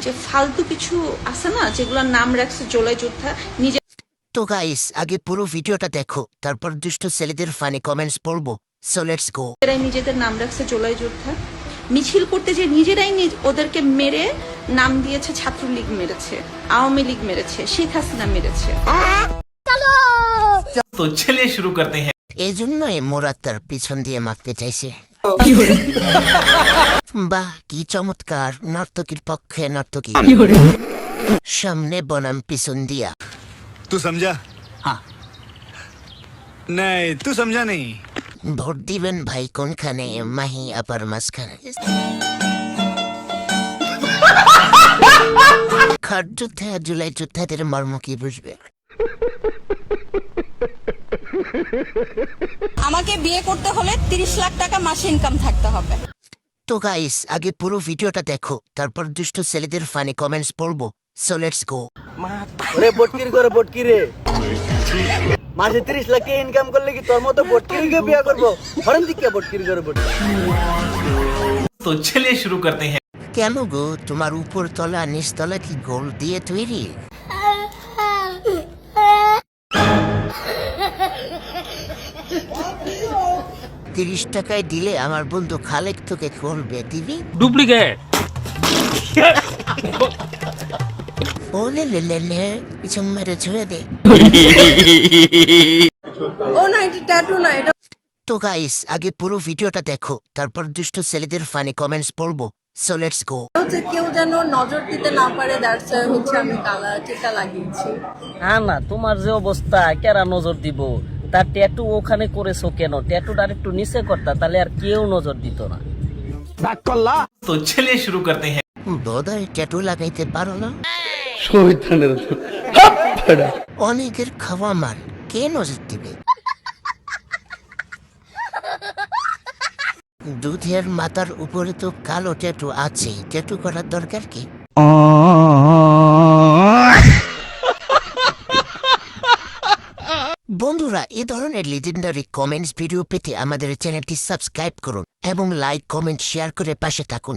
যে ফালতু কিছু আছে না যেগুলোর নাম রাখছে জুলাই যোদ্ধা, নিজে তো গাইস আগে পুরো ভিডিওটা দেখো, তারপর দুষ্ট ছেলেদের ফানি কমেন্টস পড়বো। So let's go. নিজেরাই নিজেদের নাম রাখছে জুলাই যোদ্ধা, মিছিল করতে যে নিজেরাই ওদেরকে মেরে নাম দিয়েছে ছাত্রলীগ মেরেছে, আওয়ামী লীগ মেরেছে, শেখ হাসিনা মেরেছে। तो चलिए शुरू करते हैं। এই জন্যই মোরাদ তার পিছন দিয়ে মারতে চাইছে। বাহ কি চমৎকার, নর্তকীর পক্ষে নর্তকী। সামনে বনাম পিছন দিয়া। तू समझा? हाँ। नहीं तू समझा नहीं। ভোট দিবেন ভাই কোনখানে, মাহি আপার মাঝখানে। খাট যুদ্ধে আর জুলাই যোদ্ধাদের মর্ম কি বুঝবে। আমাকে বিয়ে করতে হলে 30 লাখ টাকা মাসে ইনকাম থাকতে হবে। তো গাইস আগে পুরো ভিডিওটা দেখো, তারপর দুষ্ট ছেলেদের ফানি কমেন্টস পড়বো। So let's go. ওরে বটকির করে বটকি রে, মাসে 30 লাখ টাকা ইনকাম করলে কি তোর মতো বটকিরিকে বিয়ে করবো? ফরেন দিকে বটকির করে বটকি। तो चलिए शुरू करते हैं। কেন গো, তোমার উপর তলা নিচ তলা কি গোল দিয়ে তৈরি? তিরিশ টাকায় দিলে আমার বন্ধু খালেক তোকে করবে, দিবি? ডুপ্লিকেট। ওলে লে পিছন মেরে ছুঁয়ে দে। ও না, এটা ট্যাটু না, এটা তো গাইস আগে পুরো ভিডিওটা দেখো, তারপর দুষ্ট ছেলেদের ফানি কমেন্টস পড়বো। So let's go. হচ্ছে কেউ যেন নজর দিতে না পারে, দ্যাটস হচ্ছে আমি কালার টিকা লাগিয়েছি। না না, তোমার যে অবস্থা কেরা নজর দিব? তার ট্যাটু ওখানে করেছো কেন? ট্যাটুটা একটু নিচে করতা, তাহলে আর কেউ নজর দিত না। तो चलिए शुरू करते हैं। বোধহয় ট্যাটু লাগাইতে পারো না। অনেকের খাওয়া মান কে নজর দিবে? দুধের মাথার উপরে তো কালো ট্যাটু আছে, ট্যাটু করার দরকার কি? বন্ধুরা এ ধরনের লিজেন্ডারি কমেন্টস ভিডিও পেতে আমাদের চ্যানেলটি সাবস্ক্রাইব করুন এবং লাইক কমেন্ট শেয়ার করে পাশে থাকুন।